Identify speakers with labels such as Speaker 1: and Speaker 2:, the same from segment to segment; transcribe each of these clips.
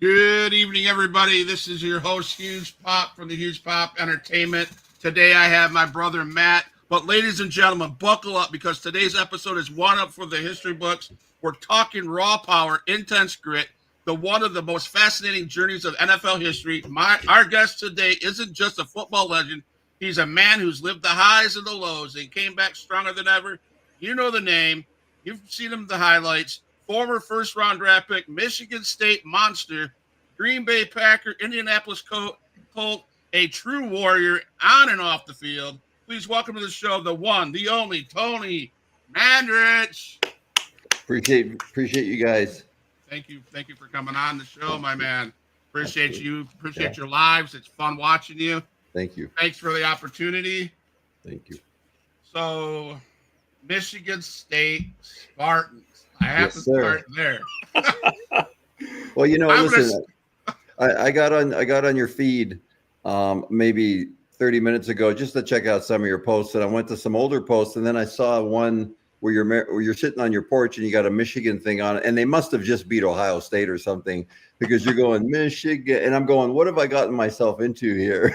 Speaker 1: Good evening, everybody. This is your host, Huge Pop from the Huge Pop Entertainment. Today I have my brother Matt. But ladies and gentlemen, buckle up because today's episode is one up for the history books. We're talking raw power, intense grit, the one of the most fascinating journeys of NFL history. Our guest today isn't just a football legend. He's a man who's lived the highs and the lows and came back stronger than ever. You know the name. You've seen him in the highlights. Former first-round draft pick, Michigan State monster, Green Bay Packer, Indianapolis Colt, a true warrior on and off the field. Please welcome to the show the one, the only, Tony Mandarich.
Speaker 2: Appreciate you guys.
Speaker 1: Thank you for coming on the show, my man. Appreciate you. Appreciate your lives. It's fun watching you.
Speaker 2: Thank you.
Speaker 1: Thanks for the opportunity.
Speaker 2: Thank you.
Speaker 1: So, Michigan State Spartans. I have to start there.
Speaker 2: Well, listen, I got on your feed maybe 30 minutes ago just to check out some of your posts, and I went to some older posts, and then I saw one where you're sitting on your porch and you got a Michigan thing on it, and they must have just beat Ohio State or something because you're going Michigan, and I'm going, what have I gotten myself into here?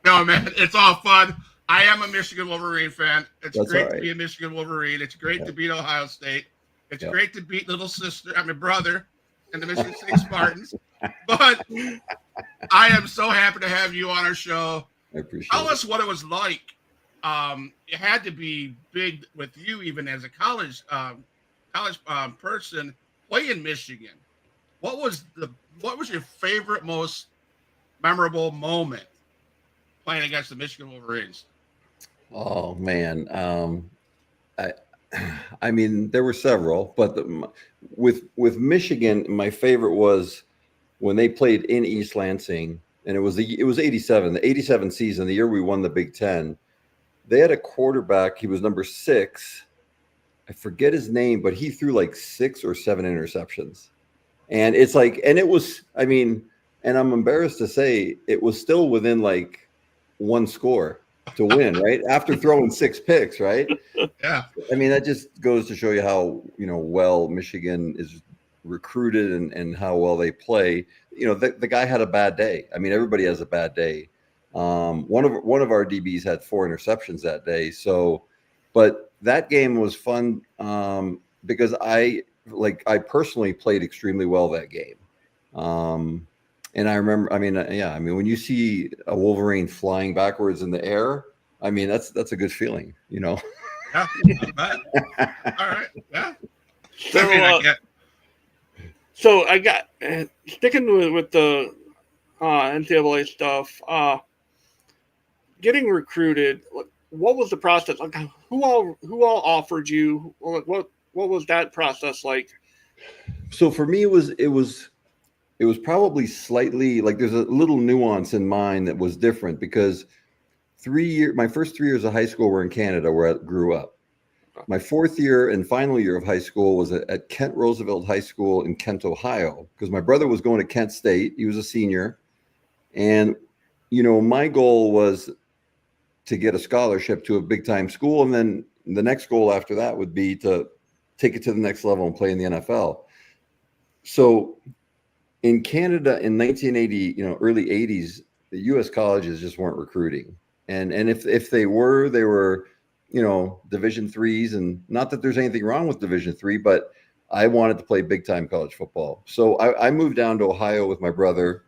Speaker 1: No, man, it's all fun. I am a Michigan Wolverine fan. It's
Speaker 2: That's
Speaker 1: great
Speaker 2: right.
Speaker 1: to be a Michigan Wolverine. It's great to beat Ohio State. It's great to beat little sister, brother, and the Michigan State Spartans. But I am so happy to have you on our show.
Speaker 2: I appreciate
Speaker 1: Tell
Speaker 2: it.
Speaker 1: us what it was like. It had to be big with you, even as a college person playing Michigan. What was your favorite, most memorable moment playing against the Michigan Wolverines?
Speaker 2: Oh man, I mean there were several, but with Michigan, my favorite was when they played in East Lansing, and it was 87, the 87 season, the year we won the Big Ten. They had a quarterback. He was number 6. I forget his name, but he threw like 6 or 7 interceptions, and it's like, and it was, I mean, and I'm embarrassed to say it was still within like one score to win, right? After throwing 6 picks, right?
Speaker 1: Yeah.
Speaker 2: I mean, that just goes to show you how, well Michigan is recruited and how well they play. The guy had a bad day. I mean, everybody has a bad day. One of our DBs had 4 interceptions that day. So, but that game was fun because I personally played extremely well that game. And I remember, when you see a Wolverine flying backwards in the air, I mean, that's a good feeling,
Speaker 1: Yeah, all right, yeah.
Speaker 3: So I got sticking with the NCAA stuff. Getting recruited. What was the process? Like, who all offered you? What was that process like?
Speaker 2: So for me, it was probably slightly like there's a little nuance in mine that was different because my first 3 years of high school were in Canada where I grew up. My 4th year and final year of high school was at Kent Roosevelt High School in Kent, Ohio, because my brother was going to Kent State. He was a senior. And, my goal was to get a scholarship to a big time school. And then the next goal after that would be to take it to the next level and play in the NFL. So in Canada in 1980, early 80s, the U.S. colleges just weren't recruiting. And if they were, Division IIIs, and not that there's anything wrong with Division III, but I wanted to play big time college football. So I moved down to Ohio with my brother.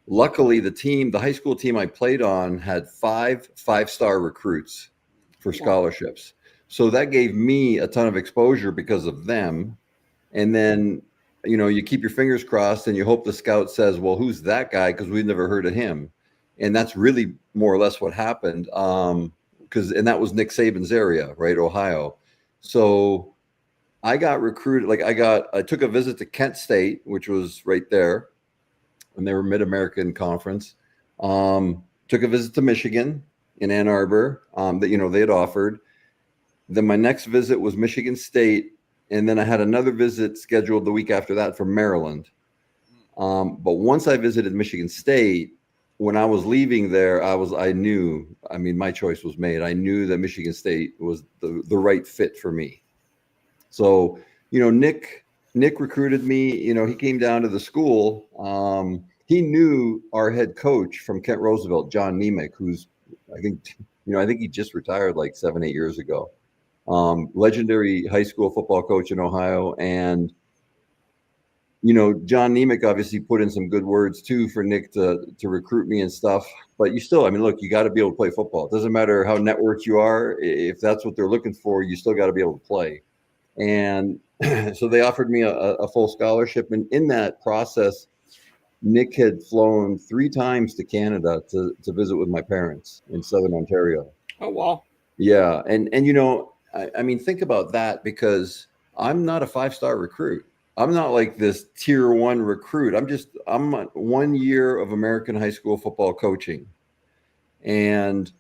Speaker 2: Luckily, the high school team I played on had 5 5-star recruits for scholarships. So that gave me a ton of exposure because of them. And then, you keep your fingers crossed and you hope the scout says, well, who's that guy? Because we've never heard of him. And that's really more or less what happened. And that was Nick Saban's area, right? Ohio. So I got recruited. I took a visit to Kent State, which was right there when they were Mid-American Conference. Took a visit to Michigan in Ann Arbor that, they had offered. Then my next visit was Michigan State. And then I had another visit scheduled the week after that from Maryland. But once I visited Michigan State, when I was leaving there, I knew, my choice was made. I knew that Michigan State was the right fit for me. So, Nick Nick recruited me. He came down to the school. He knew our head coach from Kent Roosevelt, John Nemec, who's I think he just retired like 7-8 years ago. Legendary high school football coach in Ohio. And John Nemec obviously put in some good words too for Nick to recruit me and stuff. But look, you got to be able to play football. It doesn't matter how networked you are. If that's what they're looking for, you still got to be able to play. And so they offered me a full scholarship. And in that process, Nick had flown 3 times to Canada to visit with my parents in Southern Ontario.
Speaker 3: Oh, wow. Yeah.
Speaker 2: And think about that, because I'm not a 5-star recruit. I'm not like this tier 1 recruit. I'm 1 year of American high school football coaching. But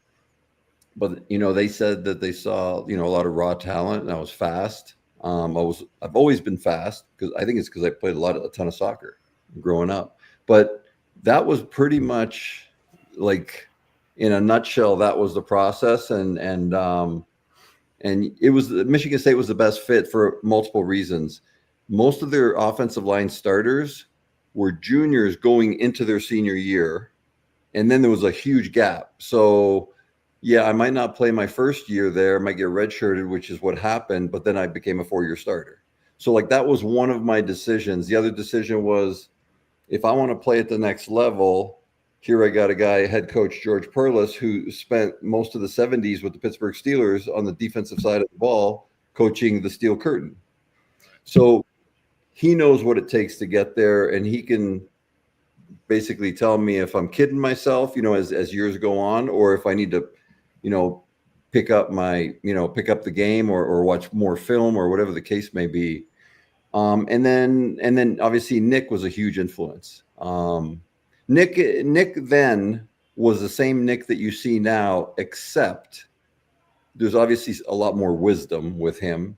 Speaker 2: they said that they saw, a lot of raw talent, and I was fast. I've always been fast, because I think it's because I played a ton of soccer growing up. But that was pretty much, like, in a nutshell, that was the process. And it was, Michigan State was the best fit for multiple reasons. Most of their offensive line starters were juniors going into their senior year, and then there was a huge gap. So yeah, I might not play my first year there, might get redshirted, which is what happened, but then I became a 4-year starter. So like, that was one of my decisions. The other decision was, if I want to play at the next level, here I got a guy, head coach George Perlis, who spent most of the 70s with the Pittsburgh Steelers on the defensive side of the ball, coaching the Steel Curtain. So he knows what it takes to get there, and he can basically tell me if I'm kidding myself, as years go on, or if I need to, pick up the game or watch more film or whatever the case may be. And then obviously Nick was a huge influence. Nick then was the same Nick that you see now, except there's obviously a lot more wisdom with him,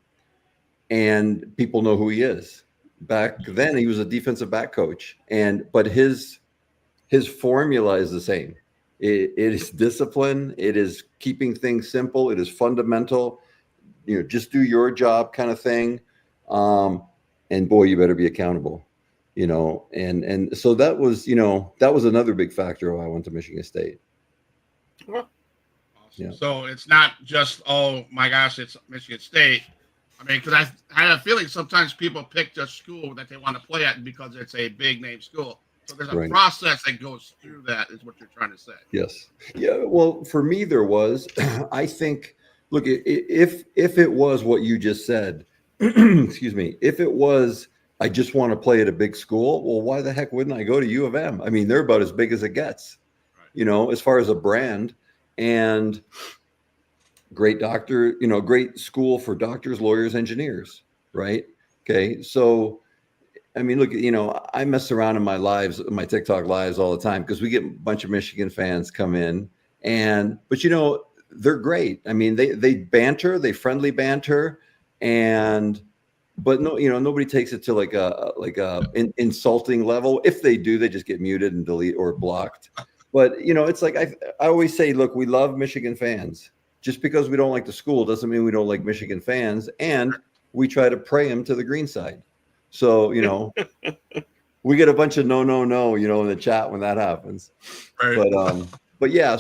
Speaker 2: and people know who he is. Back then, he was a defensive back coach, but his formula is the same. It is discipline. It is keeping things simple. It is fundamental. Just do your job kind of thing. And boy, you better be accountable. And so that was another big factor why I went to Michigan State.
Speaker 1: Awesome. Yeah. So it's not just, oh my gosh, it's Michigan State. Because I have a feeling sometimes people pick a school that they want to play at because it's a big name school. So there's a process that goes through that, is what you're trying to say.
Speaker 2: Yes. Yeah. Well, for me, there was, I think, look, if it was what you just said, excuse me, if it was, I just want to play at a big school, well, why the heck wouldn't I go to U of M? They're about as big as it gets, as far as a brand. And great doctor, great school for doctors, lawyers, engineers, right? Okay. So, look, I mess around in my TikTok lives all the time, because we get a bunch of Michigan fans come in, but they're great. They banter, they friendly banter, but no, nobody takes it to like a insulting level. If they do, they just get muted and delete or blocked. But it's like, I always say, look, we love Michigan fans. Just because we don't like the school doesn't mean we don't like Michigan fans, and we try to pray them to the green side. So, we get a bunch of no, in the chat when that happens. Right. But yeah,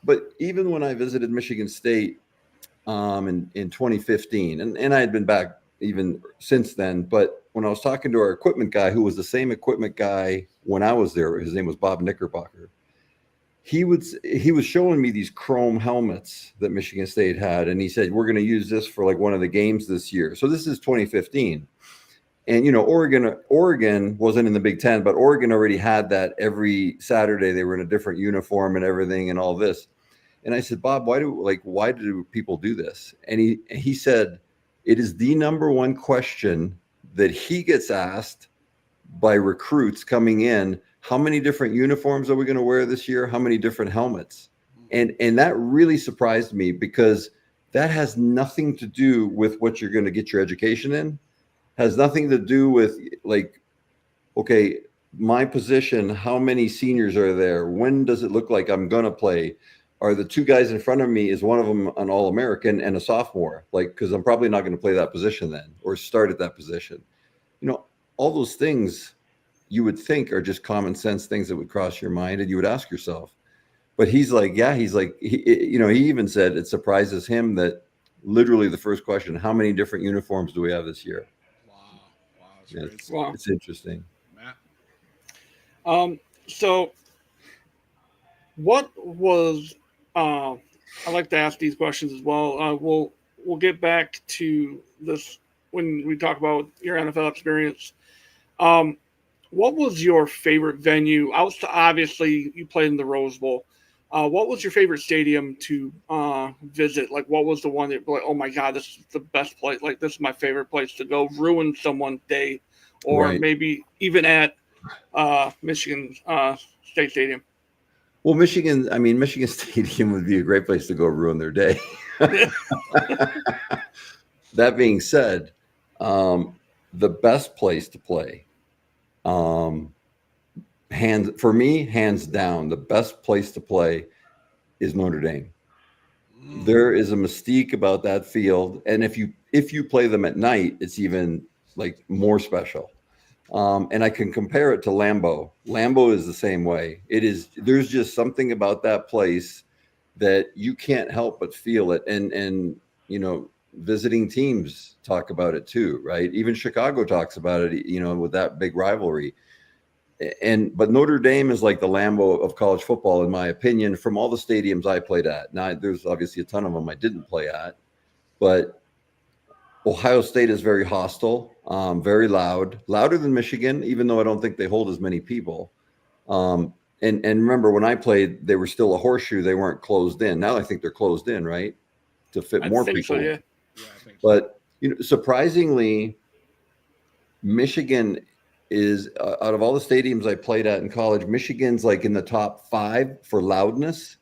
Speaker 2: but even when I visited Michigan State in 2015, and I had been back even since then, but when I was talking to our equipment guy, who was the same equipment guy when I was there, his name was Bob Knickerbocker. He was showing me these chrome helmets that Michigan State had, and he said, we're going to use this for like one of the games this year. So this is 2015. And, Oregon wasn't in the Big Ten, but Oregon already had that. Every Saturday they were in a different uniform and everything and all this. And I said, Bob, why do people do this? And he said, it is the number one question that he gets asked by recruits coming in. How many different uniforms are we going to wear this year? How many different helmets? And that really surprised me, because that has nothing to do with what you're going to get your education in. Has nothing to do with, like, okay, my position, how many seniors are there? When does it look like I'm going to play? Are the 2 guys in front of me, is one of them an All-American and a sophomore? Like, because I'm probably not going to play that position then, or start at that position. all those things you would think are just common sense things that would cross your mind and you would ask yourself. But he's like, he even said it surprises him that literally the first question, how many different uniforms do we have this year?
Speaker 1: Wow. That's
Speaker 2: Yeah,
Speaker 1: great.
Speaker 3: Wow.
Speaker 2: it's interesting.
Speaker 1: Matt?
Speaker 3: So what was, I like to ask these questions as well. We'll get back to this when we talk about your NFL experience. What was your favorite venue? Obviously, you played in the Rose Bowl. What was your favorite stadium to visit? Like, what was the one that, like, oh my God, this is the best place. Like, this is my favorite place to go ruin someone's day, or
Speaker 2: Right.
Speaker 3: maybe even at Michigan State Stadium.
Speaker 2: Well, Michigan Stadium would be a great place to go ruin their day. That being said, the best place to play, hands down, the best place to play is Notre Dame. There is a mystique about that field, and if you play them at night, it's even like more special. And I can compare it to Lambeau. Lambeau is the same way. There's just something about that place that you can't help but feel it. And visiting teams talk about it too, right? Even Chicago talks about it, with that big rivalry. But Notre Dame is like the Lambeau of college football, in my opinion, from all the stadiums I played at. Now, there's obviously a ton of them I didn't play at, but Ohio State is very hostile, very loud, louder than Michigan, even though I don't think they hold as many people. And remember, when I played, they were still a horseshoe. They weren't closed in. Now I think they're closed in, right, to fit more people.
Speaker 3: So, yeah.
Speaker 1: I think so.
Speaker 2: But surprisingly, Michigan is out of all the stadiums I played at in college, Michigan's like in the top 5 for loudness.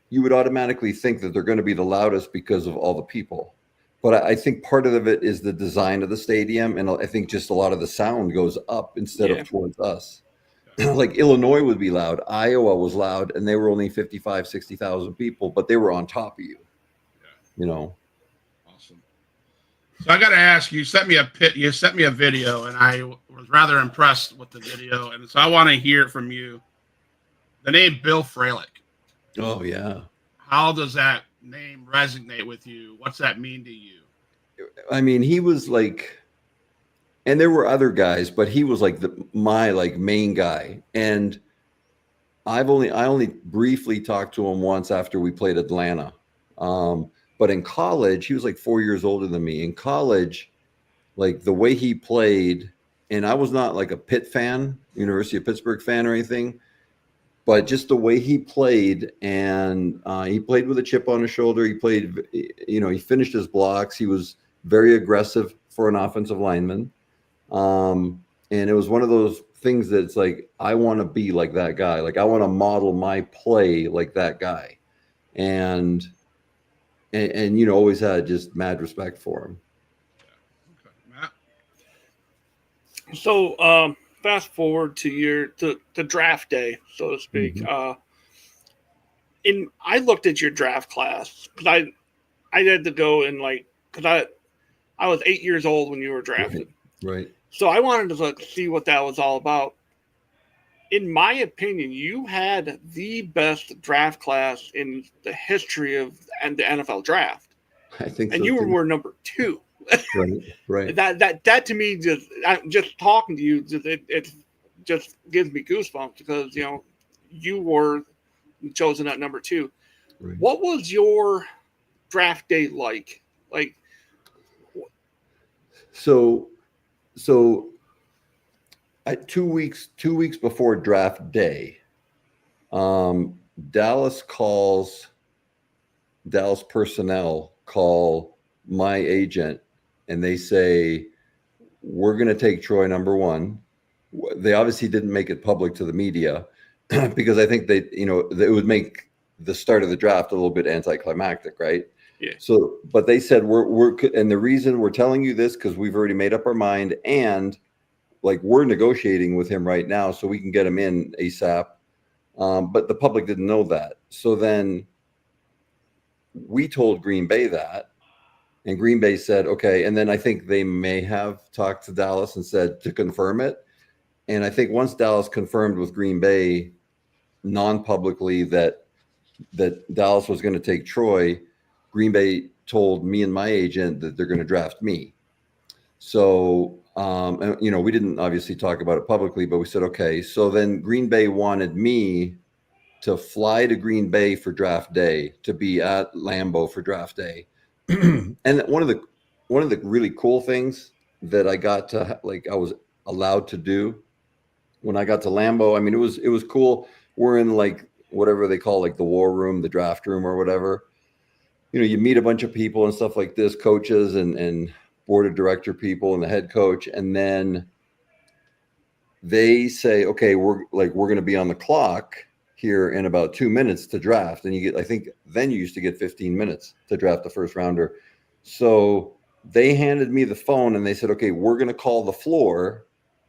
Speaker 2: You would automatically think that they're going to be the loudest because of all the people. But I think part of it is the design of the stadium, and I think just a lot of the sound goes up instead of towards us. Like Illinois would be loud, Iowa was loud, and they were only 55, 60,000 people, but they were on top of you.
Speaker 1: Awesome. So I got to ask you, sent me a video, and I was rather impressed with the video, and so I want to hear it from you. The name Bill Fralick.
Speaker 2: Oh yeah.
Speaker 1: How does that name resonate with you? What's that mean to you?
Speaker 2: I mean, he was like, and there were other guys, but he was like my main guy. And I only briefly talked to him once after we played Atlanta. But in college, he was like 4 years older than me. In college, like the way he played, and I was not like a Pitt fan, University of Pittsburgh fan or anything, but just the way he played, and he played with a chip on his shoulder. He played, he finished his blocks. He was very aggressive for an offensive lineman. And it was one of those things that's like, I want to be like that guy. Like I want to model my play like that guy. And always had just mad respect for him.
Speaker 1: Okay. Matt?
Speaker 3: So fast forward to the draft day, so to speak.
Speaker 2: Mm-hmm.
Speaker 3: I looked at your draft class because I had to go and because I was 8 years old when you were drafted.
Speaker 2: Right.
Speaker 3: So I wanted to see what that was all about. In my opinion, you had the best draft class in the history of the NFL draft.
Speaker 2: I think
Speaker 3: and
Speaker 2: so,
Speaker 3: you
Speaker 2: too.
Speaker 3: were number 2.
Speaker 2: Right.
Speaker 3: That to me, just talking to you, it just gives me goosebumps because you were chosen at number 2.
Speaker 2: Right.
Speaker 3: What was your draft day like?
Speaker 2: So 2 weeks before draft day, Dallas personnel call my agent and they say, we're going to take Troy number 1. They obviously didn't make it public to the media because I think it would make the start of the draft a little bit anticlimactic, right?
Speaker 3: Yeah.
Speaker 2: So, but they said and the reason we're telling you this because we've already made up our mind, and we're negotiating with him right now so we can get him in ASAP. But the public didn't know that. So then we told Green Bay that, And Green Bay said, okay. And then I think they may have talked to Dallas and said to confirm it. And I think once Dallas confirmed with Green Bay non-publicly that Dallas was going to take Troy, Green Bay told me and my agent that they're going to draft me. So, and, you know, we didn't obviously talk about it publicly, but we said, okay. So then Green Bay wanted me to fly to Green Bay for draft day, to be at Lambeau for draft day. And one of the really cool things that I got to, like, I was allowed to do when I got to Lambeau, I mean, it was cool. We're in like whatever they call like the war room, the draft room or whatever. You know, you meet a bunch of people and stuff like this, coaches and board of director people and the head coach. And then they say, okay, we're going to be on the clock here in about 2 minutes to draft. And you get, I think then you used to get 15 minutes to draft the first rounder. So they handed me the phone and they said, okay, we're going to call the floor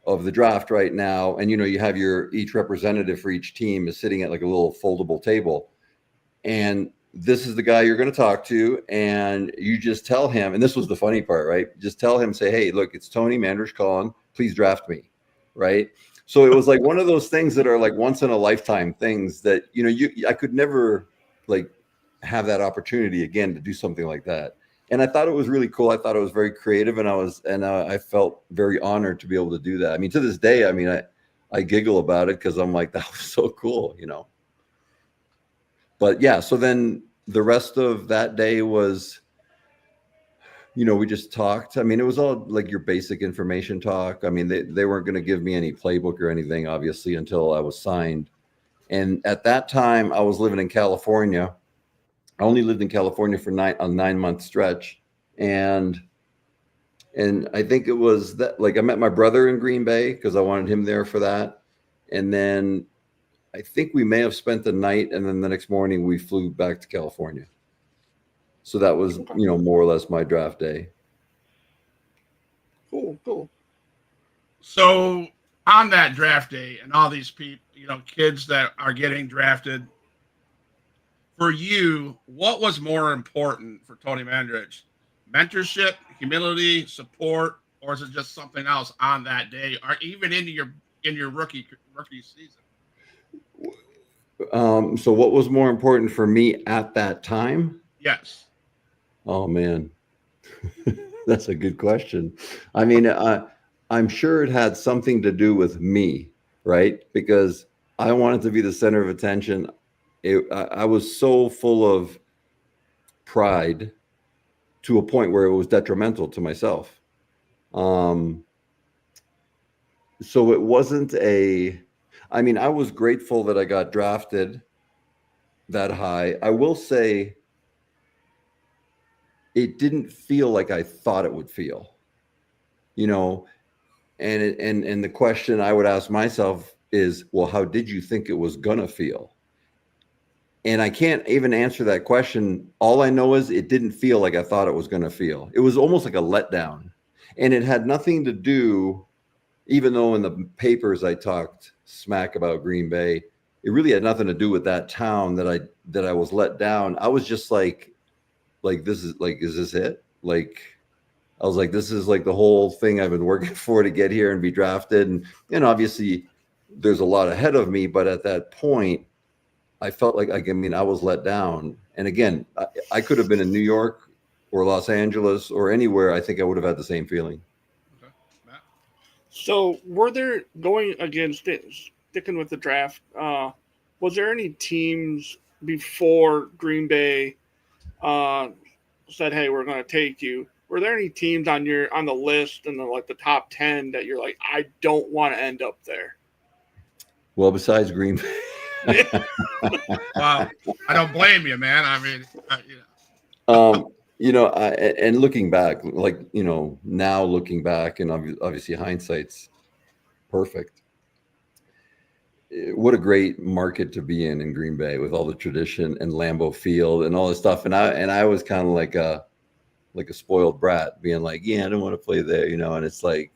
Speaker 2: of the draft right now. And, you know, you have each representative for each team is sitting at like a little foldable table. And this is the guy you're going to talk to. And you just tell him, and this was the funny part, right? Just tell him, say, hey, look, it's Tony Mandarich calling. Please draft me. Right. So it was like one of those things that are like once in a lifetime things that, you know, I could never like have that opportunity again to do something like that. And I thought it was really cool. I thought it was very creative, and I felt very honored to be able to do that. I mean, to this day, I mean, I giggle about it because I'm like, that was so cool, you know. But yeah, so then the rest of that day was, you know, we just talked. I mean, it was all like your basic information talk. I mean, they weren't going to give me any playbook or anything, obviously, until I was signed. And at that time, I was living in California. I only lived in California for a 9-month stretch. And I think it was that, like, I met my brother in Green Bay because I wanted him there for that. And then I think we may have spent the night, and then the next morning we flew back to California. So that was, you know, more or less my draft day.
Speaker 3: Cool.
Speaker 1: So on that draft day and all these people, you know, kids that are getting drafted, for you, what was more important for Tony Mandarich? Mentorship, humility, support, or is it just something else on that day, or even in your rookie season?
Speaker 2: So what was more important for me at that time?
Speaker 1: Yes.
Speaker 2: Oh man, that's a good question. I mean, I'm sure it had something to do with me, right? Because I wanted to be the center of attention. I was so full of pride to a point where it was detrimental to myself. So it wasn't I mean, I was grateful that I got drafted that high. I will say it didn't feel like I thought it would feel, you know, and the question I would ask myself is, well, how did you think it was gonna feel? And I can't even answer that question. All I know is it didn't feel like I thought it was going to feel. It was almost like a letdown. And it had nothing to do, even though in the papers I talked smack about Green Bay, it really had nothing to do with that town that I was let down. I was just like, is this it? Like, I was like, this is like the whole thing I've been working for to get here and be drafted. And obviously there's a lot ahead of me, but at that point, I felt like, I mean, I was let down. And again, I could have been in New York or Los Angeles or anywhere. I think I would have had the same feeling.
Speaker 1: Okay. Matt?
Speaker 3: So were there, going against it, sticking with the draft, was there any teams before Green Bay said, hey, we're going to take you? Were there any teams on the list in the top 10 that you're like, I don't want to end up there?
Speaker 2: Well, besides Green Bay.
Speaker 1: Well, I don't blame you, man. I mean,
Speaker 2: you know, and looking back, like, you know, now looking back, and obviously hindsight's perfect. What a great market to be in Green Bay with all the tradition and Lambeau Field and all this stuff. And I was kind of like a spoiled brat, being like, yeah, I don't want to play there, you know. And it's like,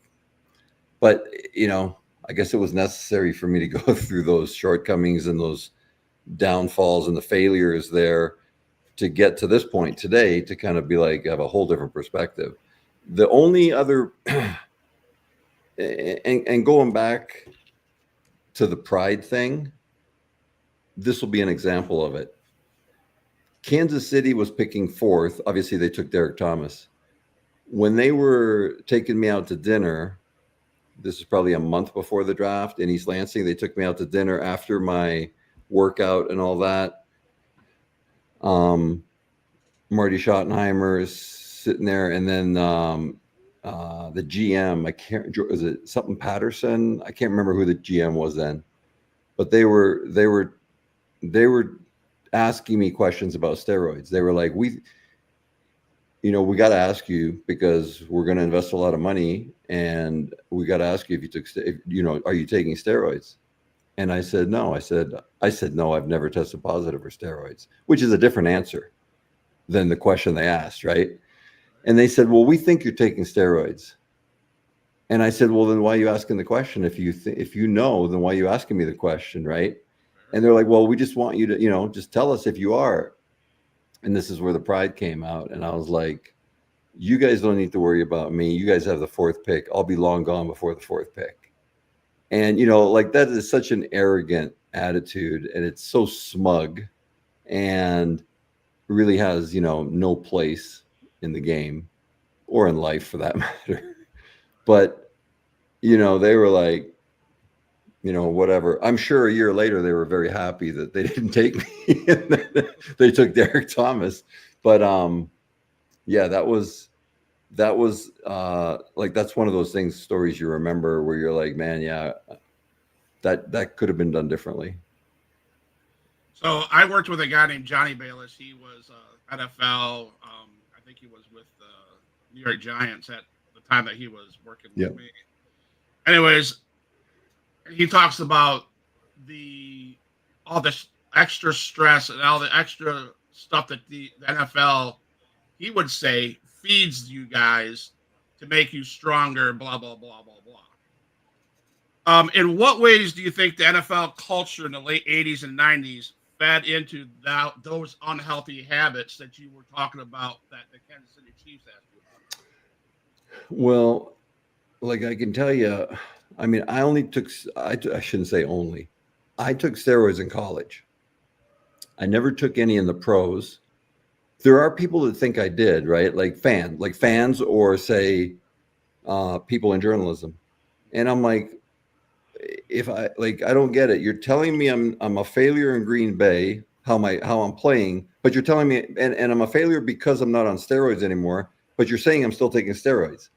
Speaker 2: but you know, I guess it was necessary for me to go through those shortcomings and those downfalls and the failures there to get to this point today to kind of be like, have a whole different perspective. The only other, and going back to the pride thing, this will be an example of it. Kansas City was picking fourth. Obviously, they took Derek Thomas. When they were taking me out to dinner, this is probably a month before the draft in East Lansing, they took me out to dinner after my workout and all that. Marty Schottenheimer is sitting there, and then the GM, I can't, is it something Patterson? I can't remember who the GM was then, but they were asking me questions about steroids. They were like, we got to ask you because we're going to invest a lot of money, and we got to ask you if you took, are you taking steroids? And I said, no. I said, no, I've never tested positive for steroids, which is a different answer than the question they asked, right? And they said, well, we think you're taking steroids. And I said, well, then why are you asking the question? If you know, then why are you asking me the question, right? And they're like, well, we just want you to, just tell us if you are. And this is where the pride came out. And I was like, you guys don't need to worry about me. You guys have the fourth pick. I'll be long gone before the fourth pick. And, like that is such an arrogant attitude, and it's so smug and really has, no place in the game or in life for that matter. But, they were like, whatever. I'm sure a year later, they were very happy that they didn't take me. And they took Derek Thomas. But yeah, that was like, that's one of those stories you remember where you're like, man, yeah, that could have been done differently.
Speaker 1: So I worked with a guy named Johnny Bayless. He was NFL. I think he was with the New York Giants at the time that he was working with me. Anyways, he talks about all this extra stress and all the extra stuff that the NFL, he would say, feeds you guys to make you stronger, blah, blah, blah, blah, blah. In what ways do you think the NFL culture in the late 80s and 90s fed into those unhealthy habits that you were talking about that the Kansas City Chiefs asked you about?
Speaker 2: Well, like I can tell you, I mean, I shouldn't say only. I took steroids in college. I never took any in the pros. There are people that think I did, right? Like fans or say people in journalism. And I'm like, I don't get it. You're telling me I'm a failure in Green Bay, how I'm playing, but you're telling me, and I'm a failure because I'm not on steroids anymore, but you're saying I'm still taking steroids.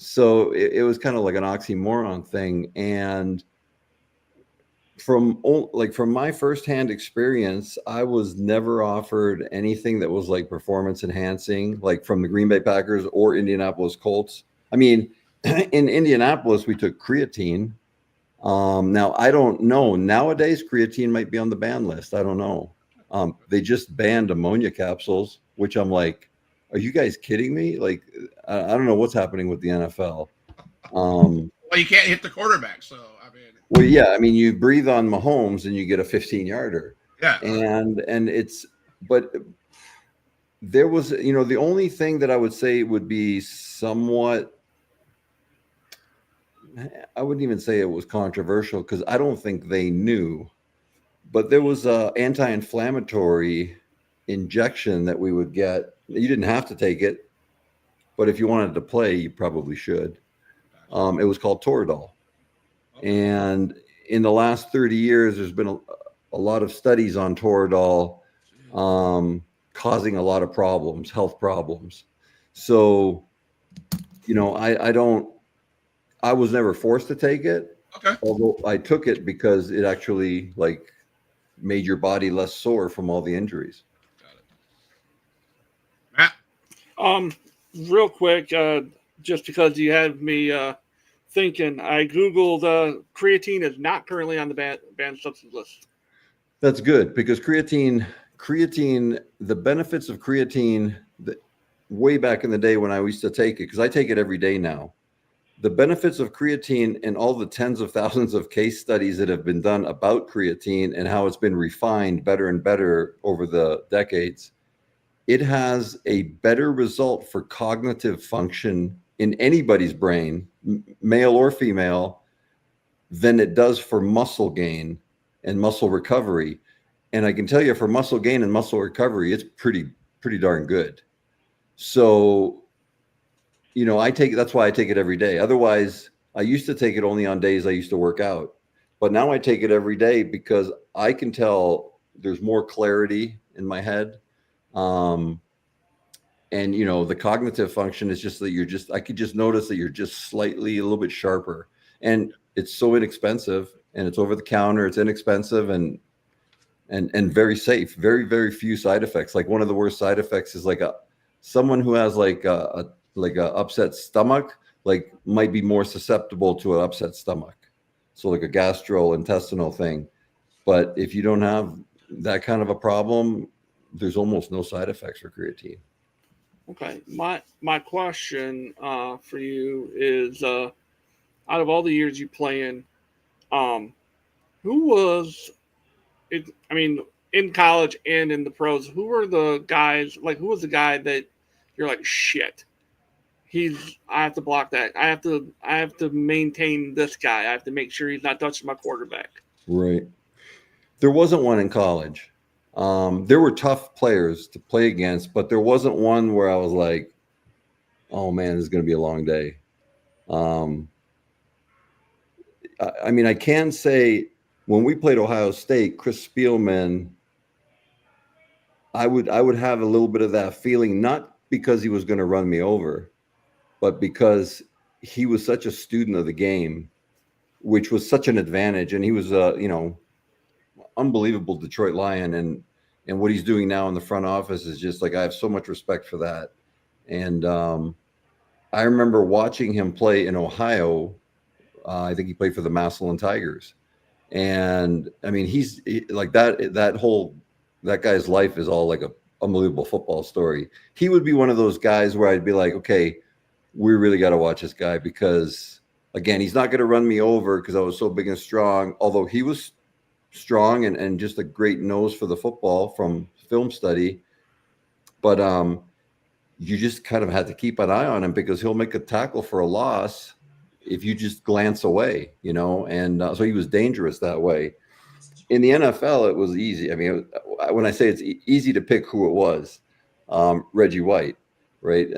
Speaker 2: So it was kind of like an oxymoron thing. And from my firsthand experience, I was never offered anything that was like performance enhancing, like from the Green Bay Packers or Indianapolis Colts. I mean, in Indianapolis, we took creatine. Now I don't know. Nowadays, creatine might be on the ban list. I don't know. They just banned ammonia capsules, which I'm like, are you guys kidding me? Like, I don't know what's happening with the NFL.
Speaker 1: Well, you can't hit the quarterback, so I mean.
Speaker 2: Well, yeah, I mean, you breathe on Mahomes and you get a 15-yarder.
Speaker 1: Yeah.
Speaker 2: But there was, the only thing that I would say would be somewhat, I wouldn't even say it was controversial because I don't think they knew, but there was a anti-inflammatory injection that we would get. You didn't have to take it, but if you wanted to play, you probably should. It was called Toradol. And in the last 30 years, there's been a lot of studies on Toradol causing a lot of problems, health problems. So, I was never forced to take it.
Speaker 1: Okay.
Speaker 2: Although I took it because it actually made your body less sore from all the injuries.
Speaker 1: Got it.
Speaker 3: Matt? Real quick, just because you had me thinking, I Googled creatine is not currently on the banned substance list.
Speaker 2: That's good because creatine, the benefits of creatine, way back in the day when I used to take it, because I take it every day now. The benefits of creatine and all the tens of thousands of case studies that have been done about creatine and how it's been refined better and better over the decades it has a better result for cognitive function in anybody's brain, male or female, than it does for muscle gain and muscle recovery. And I can tell you, for muscle gain and muscle recovery, it's pretty darn good. So, that's why I take it every day. Otherwise, I used to take it only on days I used to work out, but now I take it every day because I can tell there's more clarity in my head. And the cognitive function is just that I could just notice that you're just slightly a little bit sharper, and it's so inexpensive, and it's over the counter, it's inexpensive, and very safe. Very, very few side effects. Like, one of the worst side effects is someone who has a upset stomach, might be more susceptible to an upset stomach. So like a gastrointestinal thing. But if you don't have that kind of a problem, there's almost no side effects for creatine.
Speaker 3: Okay. My question for you is, out of all the years you playing, who was it? I mean, in college and in the pros, who were the guys? Who was the guy that you're like, shit? I have to block that. I have to maintain this guy. I have to make sure he's not touching my quarterback.
Speaker 2: Right. There wasn't one in college. There were tough players to play against, but there wasn't one where I was like, oh man, this is going to be a long day. I can say when we played Ohio State, Chris Spielman, I would have a little bit of that feeling, not because he was going to run me over, but because he was such a student of the game, which was such an advantage. And he was unbelievable Detroit Lion. And what he's doing now in the front office is just I have so much respect for that. And I remember watching him play in Ohio. I think he played for the Massillon Tigers. And he's that guy's life is all a unbelievable football story. He would be one of those guys where I'd be like, okay, we really got to watch this guy, because again, he's not going to run me over because I was so big and strong, although he was strong and just a great nose for the football from film study. But you just kind of had to keep an eye on him, because he'll make a tackle for a loss if you just glance away, and so he was dangerous that way. In the NFL, it was easy. When I say it's easy to pick who it was, Reggie White, right?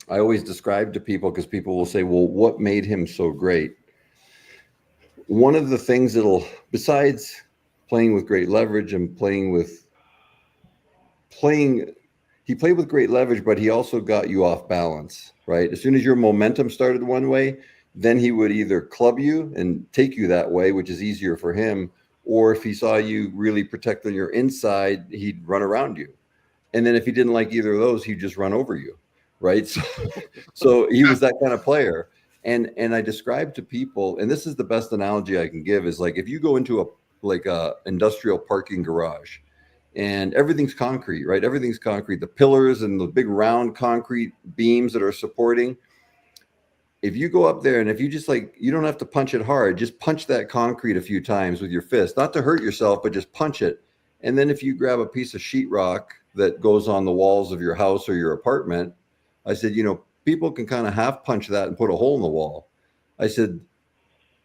Speaker 2: I always describe to people, because people will say, well, what made him so great? One of the things besides playing with great leverage and he played with great leverage, but he also got you off balance, right? As soon as your momentum started one way, then he would either club you and take you that way, which is easier for him, or if he saw you really protect on your inside, he'd run around you. And then if he didn't like either of those, he'd just run over you, right? So he was that kind of player. And I describe to people, and this is the best analogy I can give, is if you go into a industrial parking garage, and everything's concrete, right? Everything's concrete. The pillars and the big round concrete beams that are supporting. If you go up there and if you just you don't have to punch it hard, just punch that concrete a few times with your fist, not to hurt yourself, but just punch it. And then if you grab a piece of sheetrock that goes on the walls of your house or your apartment, I said, people can kind of half punch that and put a hole in the wall. I said,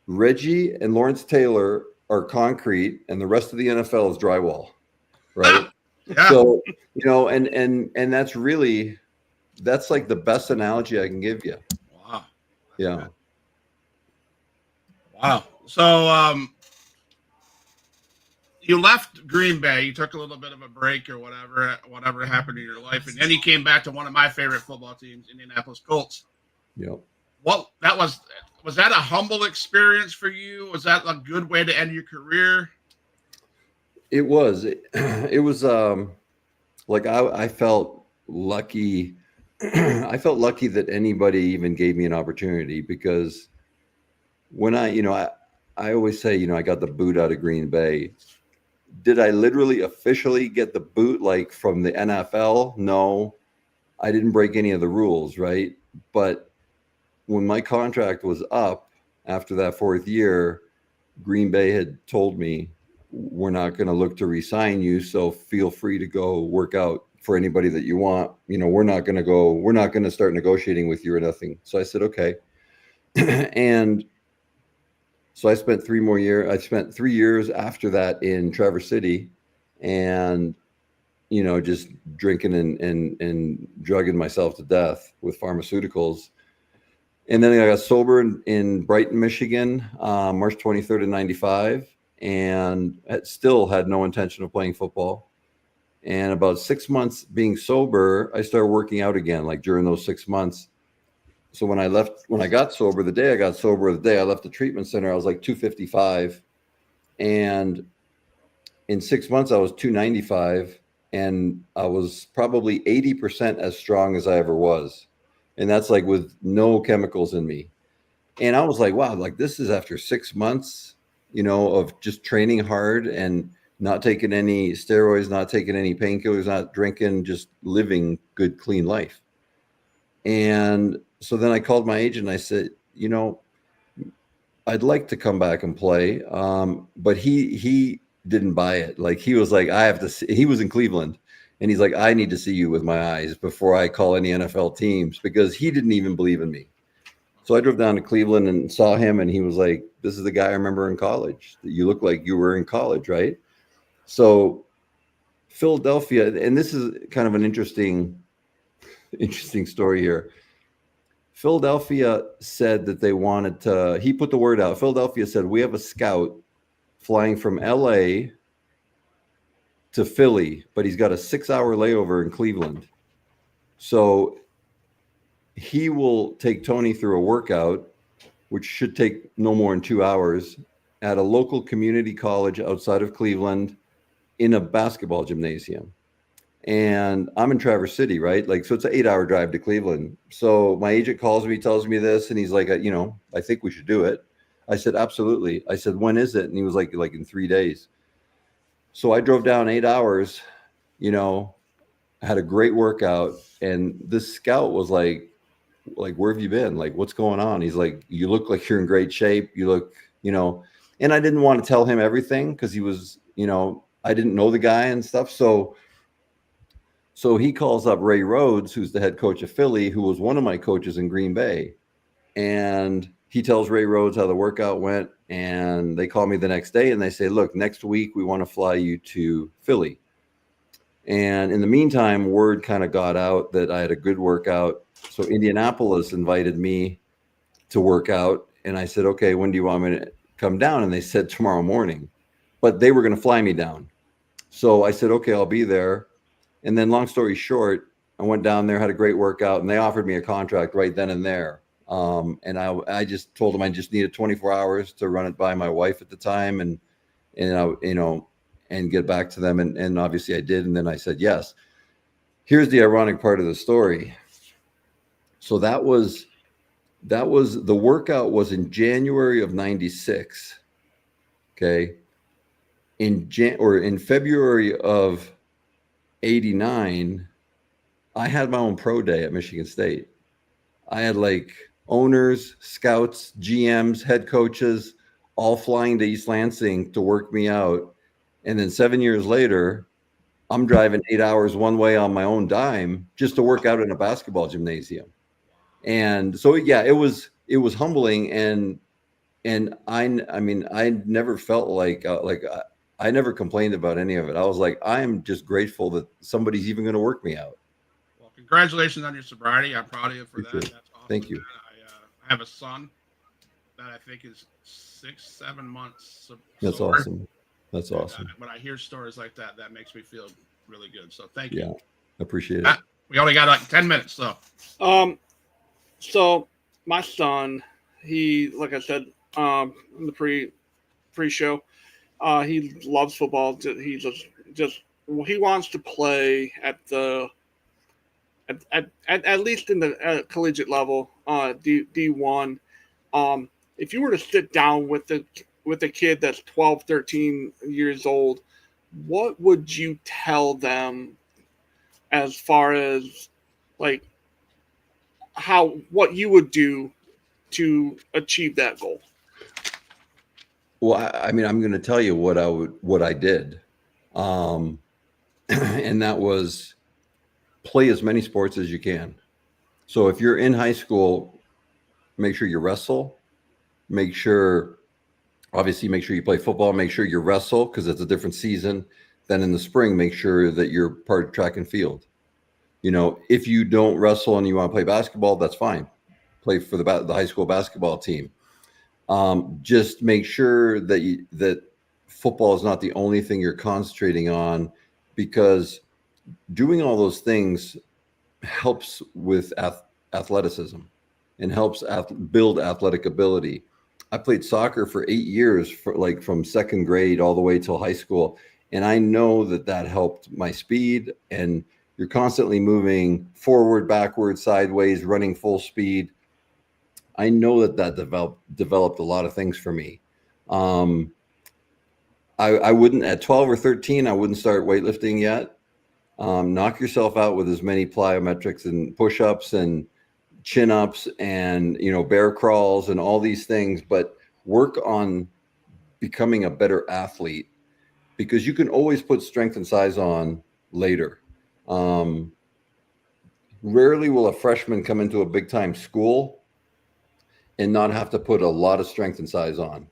Speaker 2: Reggie and Lawrence Taylor are concrete and the rest of the NFL is drywall. Right. Yeah. So, and that's the best analogy I can give you.
Speaker 1: Wow.
Speaker 2: Yeah.
Speaker 1: Wow. So, you left Green Bay, you took a little bit of a break or whatever happened in your life. And then you came back to one of my favorite football teams, Indianapolis Colts.
Speaker 2: Yep.
Speaker 1: Was that a humble experience for you? Was that a good way to end your career?
Speaker 2: It was. It was I felt lucky. I felt lucky that anybody even gave me an opportunity, because when I always say, I got the boot out of Green Bay. Did I literally officially get the boot from the NFL? No, I didn't break any of the rules, right? But when my contract was up after that fourth year, Green Bay had told me, we're not going to look to re-sign you. So feel free to go work out for anybody that you want. We're not going to start negotiating with you or nothing. So I said, okay. And so I spent 3 years after that in Traverse City, and just drinking and drugging myself to death with pharmaceuticals. And then I got sober in Brighton, Michigan, March 23rd of 95, and still had no intention of playing football. And about 6 months being sober, I started working out again, like during those 6 months. So when I got sober, the day I left the treatment center, I was like 255. And in 6 months, I was 295. And I was probably 80% as strong as I ever was. And that's like with no chemicals in me. And I was like, wow, like this is after 6 months, of just training hard and not taking any steroids, not taking any painkillers, not drinking, just living good, clean life. And so then I called my agent and I said, I'd like to come back and play. But he didn't buy it. Like he was like, I have to see, he was in Cleveland and he's like, I need to see you with my eyes before I call any NFL teams, because he didn't even believe in me. So I drove down to Cleveland and saw him, and he was like, this is the guy I remember in college. You look like you were in college, right? So Philadelphia, and this is kind of an interesting story here. Philadelphia said that they wanted to, he put the word out. Philadelphia said, we have a scout flying from LA to Philly, but he's got a 6-hour layover in Cleveland. So he will take Tony through a workout, which should take no more than 2 hours, at a local community college outside of Cleveland in a basketball gymnasium. And I'm in Traverse City, right? Like, so it's an 8-hour drive to Cleveland. So my agent calls me, tells me this, and he's like, I think we should do it. I said, absolutely. I said, when is it? And he was like in 3 days. So I drove down 8 hours, had a great workout. And this scout was like, where have you been? Like, what's going on? He's like, you look like you're in great shape. You look, and I didn't want to tell him everything because he was, I didn't know the guy and stuff. So he calls up Ray Rhodes, who's the head coach of Philly, who was one of my coaches in Green Bay. And he tells Ray Rhodes how the workout went. And they call me the next day and they say, look, next week we want to fly you to Philly. And in the meantime, word kind of got out that I had a good workout. So Indianapolis invited me to work out. And I said, okay, when do you want me to come down? And they said tomorrow morning, but they were going to fly me down. So I said, okay, I'll be there. And then long story short, I went down there, had a great workout, and they offered me a contract right then and there. And I just told them I just needed 24 hours to run it by my wife at the time and get back to them. And obviously I did. And then I said, yes. Here's the ironic part of the story. So that was the workout was in January of 96. Okay. In February of 89, I had my own pro day at Michigan State. I had like owners, scouts, GMs, head coaches, all flying to East Lansing to work me out. And then 7 years later, I'm driving 8 hours one way on my own dime just to work out in a basketball gymnasium. And so, yeah, it was humbling. And I never felt like I never complained about any of it. I was like, I am just grateful that somebody's even going to work me out.
Speaker 1: Well, congratulations on your sobriety. I'm proud of you for that. That's awesome.
Speaker 2: Thank you.
Speaker 1: I have a son that I think is 6-7 months sober.
Speaker 2: That's awesome. That's awesome.
Speaker 1: When I hear stories like that, that makes me feel really good. So thank you.
Speaker 2: Yeah, appreciate
Speaker 1: Matt,
Speaker 2: it.
Speaker 1: we only got like 10 minutes.
Speaker 3: So my son, he, like I said, in the pre-show, he loves football. He just he wants to play at least in the collegiate level, D1. If you were to sit down with a kid that's 12, 13 years old, what would you tell them as far as like what you would do to achieve that goal?
Speaker 2: Well, I mean, I'm going to tell you what I did. Um, and that was play as many sports as you can. So if you're in high school, make sure you wrestle, make sure, obviously, make sure you play football, make sure you wrestle because it's a different season. Then in the spring, make sure that you're part of track and field. If you don't wrestle and you want to play basketball, that's fine. Play for the high school basketball team. Just make sure that football is not the only thing you're concentrating on, because doing all those things helps with athleticism and helps build athletic ability. I played soccer for 8 years, from second grade all the way till high school, and I know that helped my speed. And you're constantly moving forward, backward, sideways, running full speed. I know that developed a lot of things for me. I wouldn't, at 12 or 13, I wouldn't start weightlifting yet. Knock yourself out with as many plyometrics and push-ups and chin-ups and bear crawls and all these things, but work on becoming a better athlete, because you can always put strength and size on later. Rarely will a freshman come into a big-time school and not have to put a lot of strength and size on.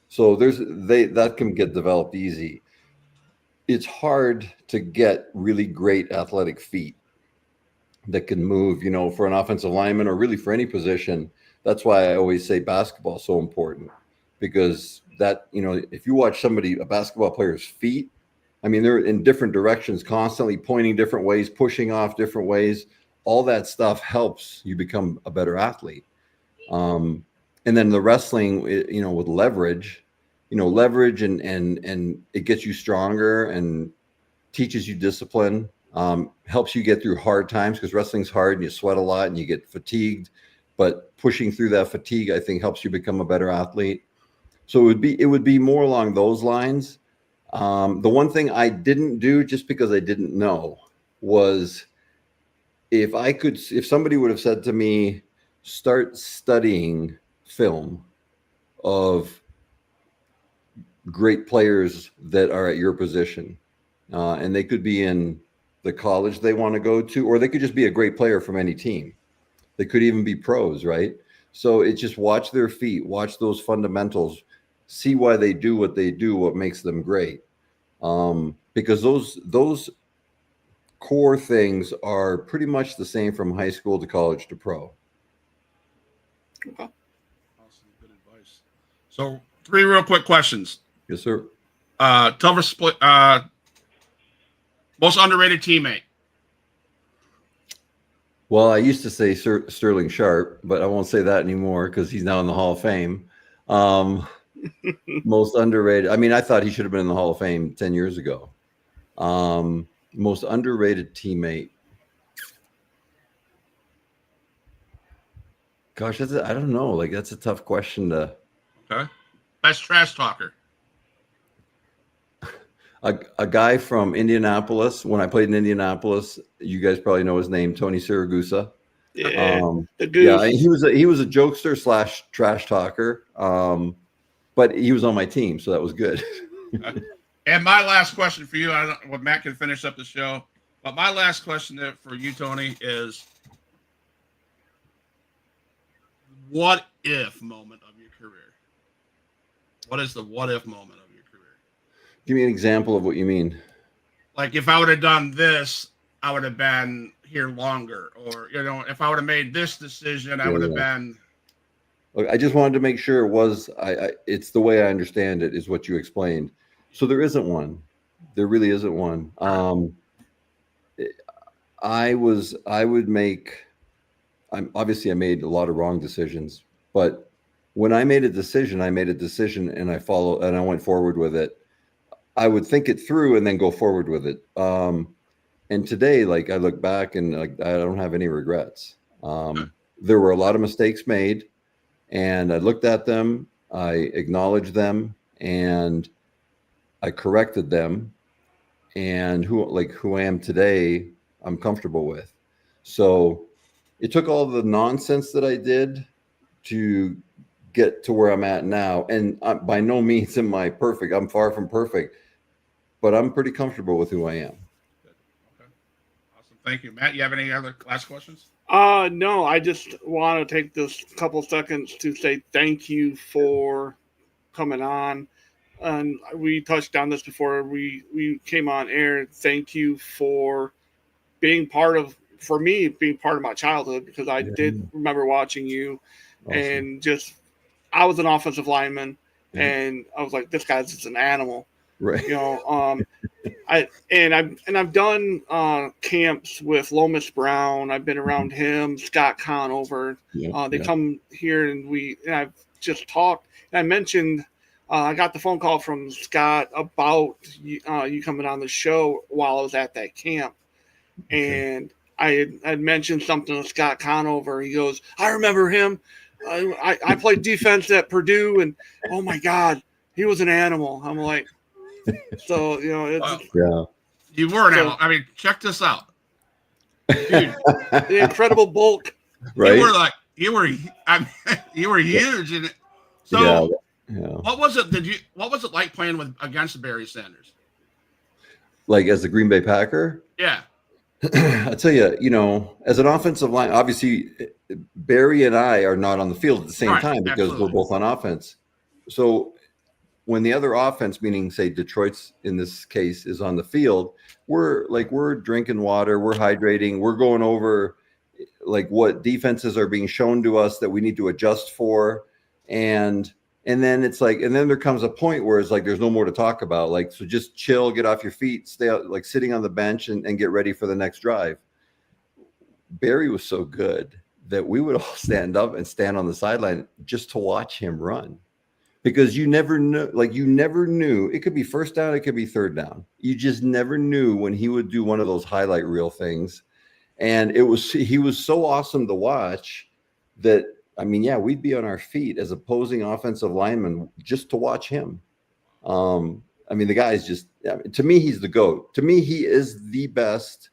Speaker 2: So that can get developed easy. It's hard to get really great athletic feet that can move, for an offensive lineman or really for any position. That's why I always say basketball is so important, because if you watch a basketball player's feet, I mean, they're in different directions, constantly pointing different ways, pushing off different ways. All that stuff helps you become a better athlete. And then the wrestling, with leverage, and it gets you stronger and teaches you discipline, helps you get through hard times, because wrestling's hard and you sweat a lot and you get fatigued, but pushing through that fatigue, I think, helps you become a better athlete. So it would be more along those lines. The one thing I didn't do, just because I didn't know, was if somebody would have said to me, start studying film of great players that are at your position, and they could be in the college they want to go to, or they could just be a great player from any team. They could even be pros, right? So it's just watch their feet, watch those fundamentals, see why they do what they do, what makes them great. Because those core things are pretty much the same from high school to college to pro.
Speaker 3: Okay.
Speaker 1: Awesome, good advice. So 3 real quick questions.
Speaker 2: Yes, sir.
Speaker 1: Toughest split, most underrated teammate.
Speaker 2: Well, I used to say Sterling Sharp, but I won't say that anymore because he's now in the Hall of Fame. Most underrated. I mean, I thought he should have been in the Hall of Fame 10 years ago. Most underrated teammate. Gosh, I don't know. Like, that's a tough question to.
Speaker 1: Okay. Best trash talker.
Speaker 2: A guy from Indianapolis. When I played in Indianapolis, you guys probably know his name, Tony Siragusa.
Speaker 3: Yeah, the
Speaker 2: Yeah,
Speaker 3: goose.
Speaker 2: he was a jokester / trash talker. But he was on my team, so that was good.
Speaker 1: And my last question for you, Matt can finish up the show, but my last question for you, Tony, is what if moment of your career? What is the what if moment of your career?
Speaker 2: Give me an example of what you mean.
Speaker 1: Like, if I would have done this, I would have been here longer. Or, if I would have made this decision, I would have been.
Speaker 2: Look, I just wanted to make sure it was, it's the way I understand it is what you explained. So there isn't one. There really isn't one. I made a lot of wrong decisions, but when I made a decision and I went forward with it. I would think it through and then go forward with it. And today, like, I look back and I don't have any regrets. There were a lot of mistakes made, and I looked at them, I acknowledged them, and I corrected them. And who I am today, I'm comfortable with. So it took all the nonsense that I did to get to where I'm at now. And by no means am I perfect. I'm far from perfect, but I'm pretty comfortable with who I am.
Speaker 1: Good. Okay. Awesome. Thank you, Matt. You have any other last questions?
Speaker 3: No, I just want to take this couple seconds to say thank you for coming on. And we touched on this before we came on air. Thank you for being for me, being part of my childhood, because I did remember watching you.
Speaker 2: Awesome.
Speaker 3: And I was an offensive lineman, and I was like, this guy's just an animal.
Speaker 2: Right.
Speaker 3: You know, I've done camps with Lomas Brown. I've been around him, Scott Conover. They come here and I've just talked. And I mentioned I got the phone call from Scott about you coming on the show while I was at that camp, and I had mentioned something to Scott Conover. He goes, I remember him. I played defense at Purdue, and oh my God, he was an animal. I'm like, so
Speaker 1: you were an animal. I mean, check this out,
Speaker 3: dude. The incredible bulk.
Speaker 2: Right.
Speaker 1: You were huge, and so what was it? What was it like playing against Barry Sanders?
Speaker 2: Like as the Green Bay Packer?
Speaker 1: Yeah.
Speaker 2: I tell you, as an offensive line, obviously Barry and I are not on the field at the same time because we're both on offense. So when the other offense, meaning say Detroit's in this case, is on the field, we're drinking water, we're hydrating, we're going over like what defenses are being shown to us that we need to adjust for. And then it's like, and then there comes a point where it's like, there's no more to talk about. Like, so just chill, get off your feet, stay out, like sitting on the bench and get ready for the next drive. Barry was so good that we would all stand up and stand on the sideline just to watch him run, because you never knew it could be first down. It could be third down. You just never knew when he would do one of those highlight reel things. And he was so awesome to watch that, I mean, yeah, we'd be on our feet as opposing offensive linemen just to watch him. I mean, the guy is just, to me, he's the GOAT. To me, he is the best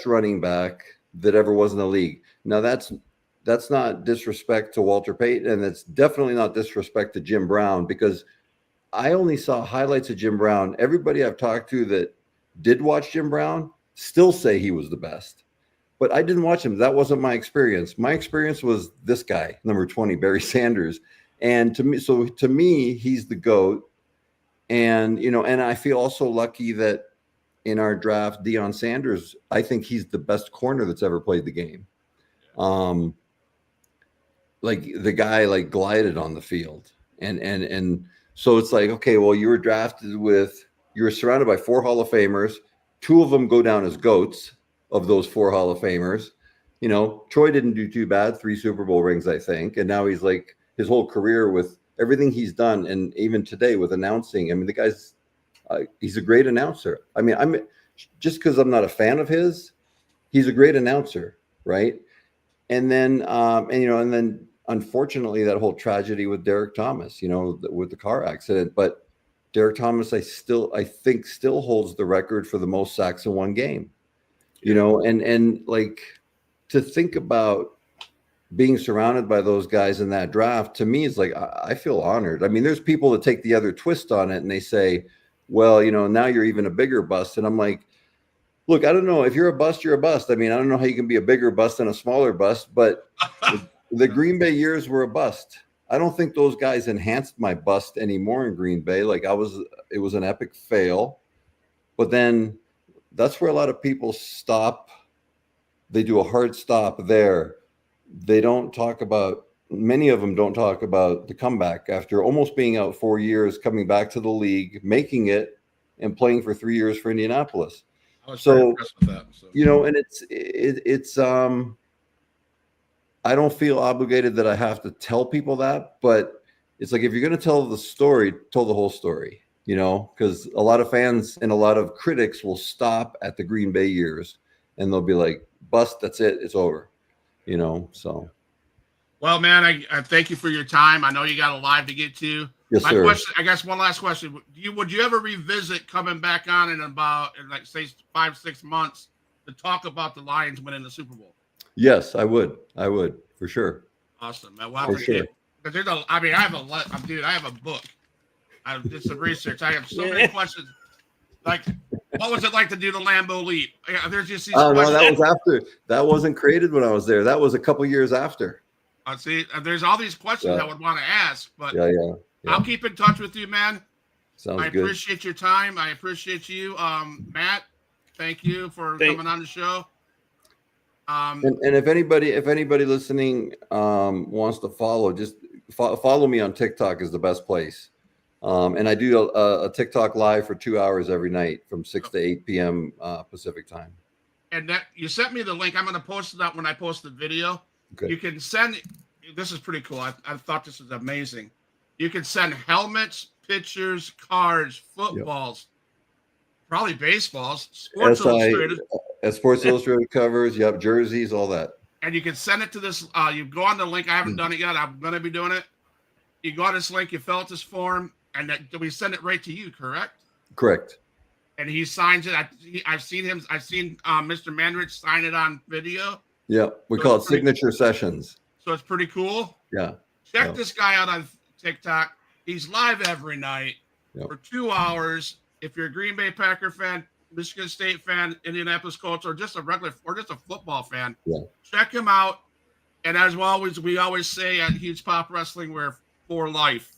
Speaker 2: running back that ever was in the league. Now, that's not disrespect to Walter Payton, and it's definitely not disrespect to Jim Brown, because I only saw highlights of Jim Brown. Everybody I've talked to that did watch Jim Brown still say he was the best. But I didn't watch him. That wasn't my experience. My experience was this guy, number 20, Barry Sanders. And to me, he's the GOAT. And, and I feel also lucky that in our draft, Deion Sanders, I think he's the best corner that's ever played the game. Like the guy glided on the field. And so it's like, okay, well, you were surrounded by 4 Hall of Famers. 2 of them go down as GOATs of those 4 Hall of Famers. Troy didn't do too bad, 3 Super Bowl rings, I think. And now he's like, his whole career with everything he's done, and even today with announcing, I mean, the guy's, he's a great announcer. I mean, just because I'm not a fan of his, he's a great announcer, right? And then, and then unfortunately, that whole tragedy with Derek Thomas, with the car accident. But Derek Thomas, I think still holds the record for the most sacks in one game. And like, to think about being surrounded by those guys in that draft, to me, is like, I feel honored. I mean, there's people that take the other twist on it and they say, well, now you're even a bigger bust. And I'm like, look, I don't know. If you're a bust, you're a bust. I mean, I don't know how you can be a bigger bust than a smaller bust, but the Green Bay years were a bust. I don't think those guys enhanced my bust anymore in Green Bay. Like it was an epic fail. But then that's where a lot of people stop. They do a hard stop there. Many of them don't talk about the comeback after almost being out 4 years, coming back to the league, making it, and playing for 3 years for Indianapolis.
Speaker 1: I was very impressed with that. So.
Speaker 2: And it's I don't feel obligated that I have to tell people that, but it's like, if you're going to tell the story, tell the whole story, because a lot of fans and a lot of critics will stop at the Green Bay years and they'll be like, bust, that's it, it's over, so.
Speaker 1: Well, man, I thank you for your time. I know you got a live to get to.
Speaker 2: Yes, sir.
Speaker 1: Question, I guess one last question. Would you ever revisit coming back on in like say 5-6 months to talk about the Lions winning the Super Bowl?
Speaker 2: Yes, I would for sure.
Speaker 1: Awesome, man. Well,
Speaker 2: For sure.
Speaker 1: because there's a. I mean, I have a book. I did some research. I have so many questions. Like, what was it like to do the Lambeau leap? Yeah, there's just these
Speaker 2: Oh no,
Speaker 1: questions.
Speaker 2: that was after. That wasn't created when I was there. That was a couple years after.
Speaker 1: See, there's all these questions
Speaker 2: Yeah.
Speaker 1: I would want to ask, but
Speaker 2: Yeah.
Speaker 1: I'll keep in touch with you, man.
Speaker 2: Sounds
Speaker 1: I
Speaker 2: good.
Speaker 1: appreciate your time. I appreciate you, Matt. Thank you for coming on the show.
Speaker 2: And if anybody listening wants to follow, just follow me on TikTok is the best place. And I do a TikTok live for 2 hours every night from 6 to 8 p.m. Pacific time.
Speaker 1: And that you sent me the link. I'm going to post that when I post the video.
Speaker 2: Okay.
Speaker 1: You can send. This is pretty cool. I thought this was amazing. You can send helmets, pictures, cards, footballs, probably baseballs, Sports Illustrated.
Speaker 2: Sports Illustrated covers. Yep, jerseys, all that.
Speaker 1: And you can send it to this. You go on the link. I haven't done it yet. I'm going to be doing it. You go on this link. You fill out this form, and we send it right to you. Correct.
Speaker 2: Correct.
Speaker 1: And he signs it. I've seen him. I've seen Mr. Mandarich sign it on video.
Speaker 2: Yeah, we call it signature sessions.
Speaker 1: So it's pretty cool.
Speaker 2: Yeah.
Speaker 1: Check this guy out on TikTok. He's live every night for 2 hours. If you're a Green Bay Packer fan, Michigan State fan, Indianapolis Colts, or just a football fan, check him out. And as always, we always say at Huge Pop Wrestling, we're for life.